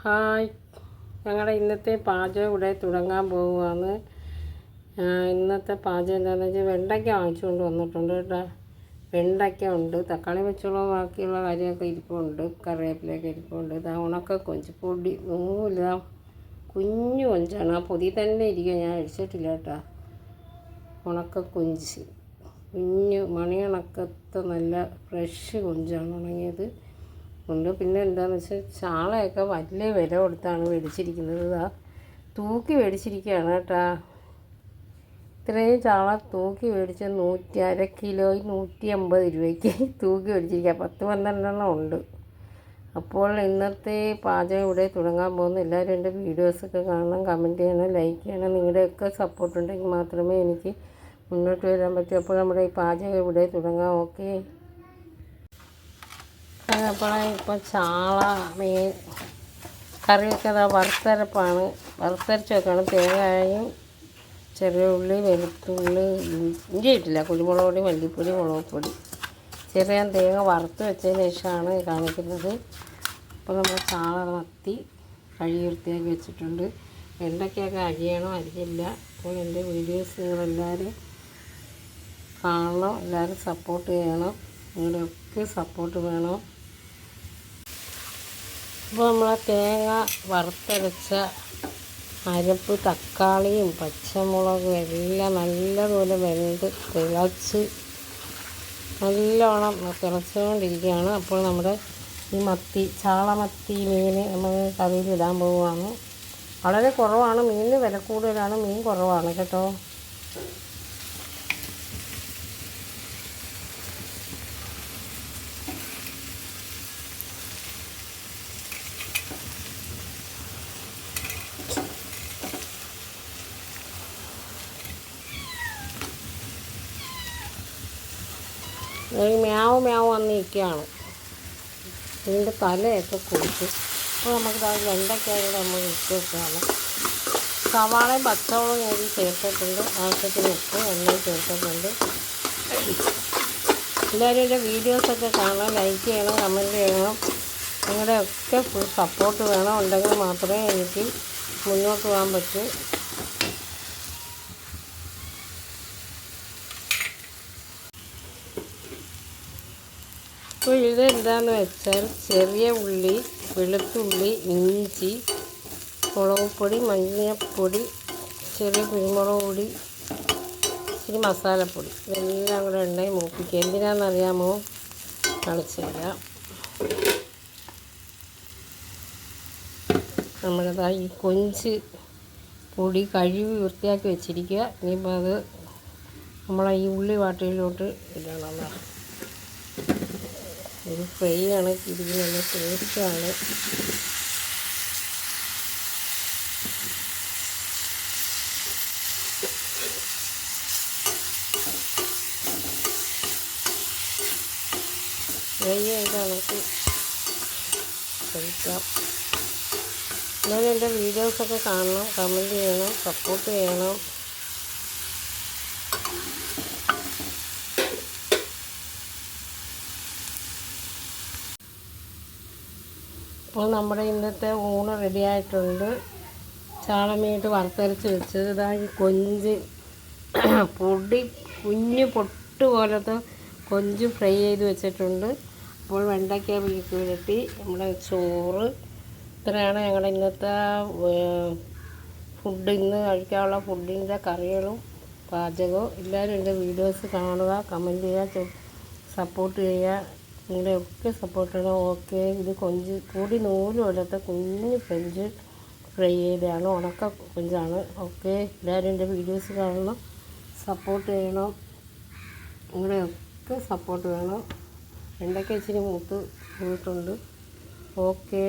Hi, ഞങ്ങളുടെ ഇന്നത്തെ പാചകം ഇവിടെ തുടങ്ങാൻ പോവുകയാണ്. ഇന്നത്തെ പാചകം എന്താണെന്ന് വെച്ചാൽ വെണ്ടയ്ക്ക വാങ്ങിച്ചുകൊണ്ട് വന്നിട്ടുണ്ട് കേട്ടോ. വെണ്ടയ്ക്ക ഉണ്ട്, തക്കാളി വെച്ചുള്ള ബാക്കിയുള്ള കാര്യമൊക്കെ ഇരിപ്പുണ്ട്, കറിവേപ്പിലൊക്കെ ഇരിപ്പുണ്ട്. ഇതാ ഉണക്ക കൊഞ്ച് പൊടി നൂല കുഞ്ഞു കൊഞ്ചാണ്, ആ പൊതി തന്നെ ഇരിക്കുക, ഞാൻ അഴിച്ചിട്ടില്ല കേട്ടോ. ഉണക്ക കൊഞ്ച് കുഞ്ഞു മണിയണക്കത്തെ നല്ല ഫ്രഷ് കൊഞ്ചാണ്, ഉണങ്ങിയത് ഉണ്ട്. പിന്നെ എന്താണെന്ന് വെച്ചാൽ ചാളയൊക്കെ വലിയ വില കൊടുത്താണ് മേടിച്ചിരിക്കുന്നത്. തൂക്കി മേടിച്ചിരിക്കുകയാണ് കേട്ടോ. ഇത്രയും ചാള തൂക്കി മേടിച്ച അര കിലോ 150 രൂപയ്ക്ക് തൂക്കി മേടിച്ചിരിക്കുക. 10-12 ഉണ്ട്. അപ്പോൾ ഇന്നത്തെ പാചകം ഇവിടെ തുടങ്ങാൻ പോകുന്നു. എല്ലാവരും എൻ്റെ വീഡിയോസൊക്കെ കാണണം, കമൻറ്റ് ചെയ്യണം, ലൈക്ക് ചെയ്യണം. നിങ്ങളുടെയൊക്കെ സപ്പോർട്ട് ഉണ്ടെങ്കിൽ മാത്രമേ എനിക്ക് മുന്നോട്ട് വരാൻ പറ്റൂ. അപ്പോൾ നമ്മുടെ ഈ പാചകം ഇവിടെ തുടങ്ങാം. ഓക്കെ, അപ്പോൾ ഇപ്പോൾ ചാള മീൻ കറിയൊക്കെ വറുത്തരപ്പാണ്, വറുത്തരച്ച് വെക്കണം. തേങ്ങയും ചെറിയ ഉള്ളി, വെളുത്തുള്ളി, ഇഞ്ചി ഇട്ടില്ല, കുരുമുളക് പൊടി, മല്ലിപ്പൊടി, മുളക് പൊടി, ചെറിയ തേങ്ങ വറുത്ത് വെച്ചതിന് ശേഷമാണ് കാണിക്കുന്നത്. അപ്പോൾ നമ്മൾ ചാള മത്തി കഴുകി വൃത്തിയാക്കി വെച്ചിട്ടുണ്ട്. വെണ്ടയ്ക്കൊക്കെ അരിയണോ അരിയില്ല. അപ്പോൾ എൻ്റെ വീഡിയോസ് നിങ്ങളെല്ലാവരും കാണണം, എല്ലാവരും സപ്പോർട്ട് ചെയ്യണം, നിങ്ങളുടെയൊക്കെ സപ്പോർട്ട് വേണം. അപ്പോൾ നമ്മളെ തേങ്ങ വറുത്തരച്ച അരപ്പ്, തക്കാളിയും പച്ചമുളകും എല്ലാം നല്ലതുപോലെ വെന്ത് തിളച്ച് നല്ലോണം തിളച്ചുകൊണ്ടിരിക്കുകയാണ്. അപ്പോൾ നമ്മുടെ ഈ മത്തി, ചാള മത്തി മീൻ നമ്മൾ കറിയിലിടാൻ പോവുകയാണ്. വളരെ കുറവാണ്, മീനിന് വില കൂടുതലാണ്, മീൻ കുറവാണ് കേട്ടോ. മ്യാവ് മ്യാവ് വന്നിരിക്കുകയാണ്, ഇതിൻ്റെ തലയൊക്കെ കൊടുത്തു. അപ്പോൾ നമുക്ക് വെണ്ടയ്ക്കായിട്ട് നമ്മൾ ഇട്ട് വെക്കുകയാണ്. സവാളയും പച്ചമുളകും ഞാൻ ചേർത്തിട്ടുണ്ട്, ആവശ്യത്തിന് ഉപ്പ് എണ്ണയും ചേർത്തിട്ടുണ്ട്. എല്ലാവരും എൻ്റെ വീഡിയോസൊക്കെ കാണാൻ, ലൈക്ക് ചെയ്യണം, കമൻറ്റ് ചെയ്യണം. നിങ്ങളുടെയൊക്കെ ഫുൾ സപ്പോർട്ട് വേണം, ഉണ്ടെങ്കിൽ മാത്രമേ എനിക്ക് മുന്നോട്ട് പോകാൻ പറ്റൂ. അപ്പോൾ ഇതെന്താണെന്ന് വെച്ചാൽ ചെറിയ ഉള്ളി, വെളുത്തുള്ളി, ഇഞ്ചി, മുളക് പൊടി, മഞ്ഞൾപ്പൊടി, ചെറിയ കുരുമുളക് പൊടി, ഇച്ചിരി മസാലപ്പൊടി, ഇതെല്ലാം കൂടെ എണ്ണയിൽ മൂപ്പിക്കുക. എന്തിനാണെന്നറിയാമോ? കളിച്ചില്ല. നമ്മളിതാ ഈ കൊഞ്ച് പൊടി കഴുകി വൃത്തിയാക്കി വെച്ചിരിക്കുക. ഇനിയിപ്പോൾ അത് നമ്മളെ ഈ ഉള്ളി വാട്ടിയിലോട്ട് ഇടണം. ഒരു ഫ്രൈ ആണ് ഇരിക്കുന്നത്, ടേസ്റ്റാണ്. ഫ്രൈ ആയിട്ട് നമുക്ക് കഴിക്കാം. എന്നാലും എൻ്റെ വീഡിയോസൊക്കെ കാണണം, കമൻറ്റ് ചെയ്യണം, സപ്പോർട്ട് ചെയ്യണം. അപ്പോൾ നമ്മുടെ ഇന്നത്തെ ഊണ് റെഡിയായിട്ടുണ്ട്. ചാളമീനിട്ട് വറുത്തരച്ച് വെച്ചത്, ഇതാ ഈ കൊഞ്ച് പൊടി കുഞ്ഞ് പൊട്ട് പോലത്തെ കൊഞ്ച് ഫ്രൈ ചെയ്ത് വെച്ചിട്ടുണ്ട്. അപ്പോൾ വെണ്ടയ്ക്ക പുരട്ടി നമ്മുടെ ചോറ്. ഇത്രയാണ് ഞങ്ങളുടെ ഇന്നത്തെ ഫുഡ്, ഇന്ന് കഴിക്കാനുള്ള ഫുഡിൻ്റെ കറികളും പാചകവും. എല്ലാവരും എൻ്റെ വീഡിയോസ് കാണുക, കമൻറ്റ് ചെയ്യുക, സപ്പോർട്ട് ചെയ്യുക. നിങ്ങളുടെയൊക്കെ സപ്പോർട്ട് ചെയ്യണം. ഓക്കെ, ഇത് കൊഞ്ച് കൂടി നൂല് പോലത്തെ കുഞ്ഞ് കൊഞ്ച് ഫ്രൈ ചെയ്തതാണ്, ഉണക്ക കൊഞ്ചാണ്. ഓക്കെ, എല്ലാവരും എൻ്റെ വീഡിയോസ് കാണണം, സപ്പോർട്ട് ചെയ്യണം, നിങ്ങളുടെയൊക്കെ സപ്പോർട്ട് വേണം. വെണ്ടയ്ക്ക ഇച്ചിരി മൂത്ത് പോയിട്ടുണ്ട്. ഓക്കെ.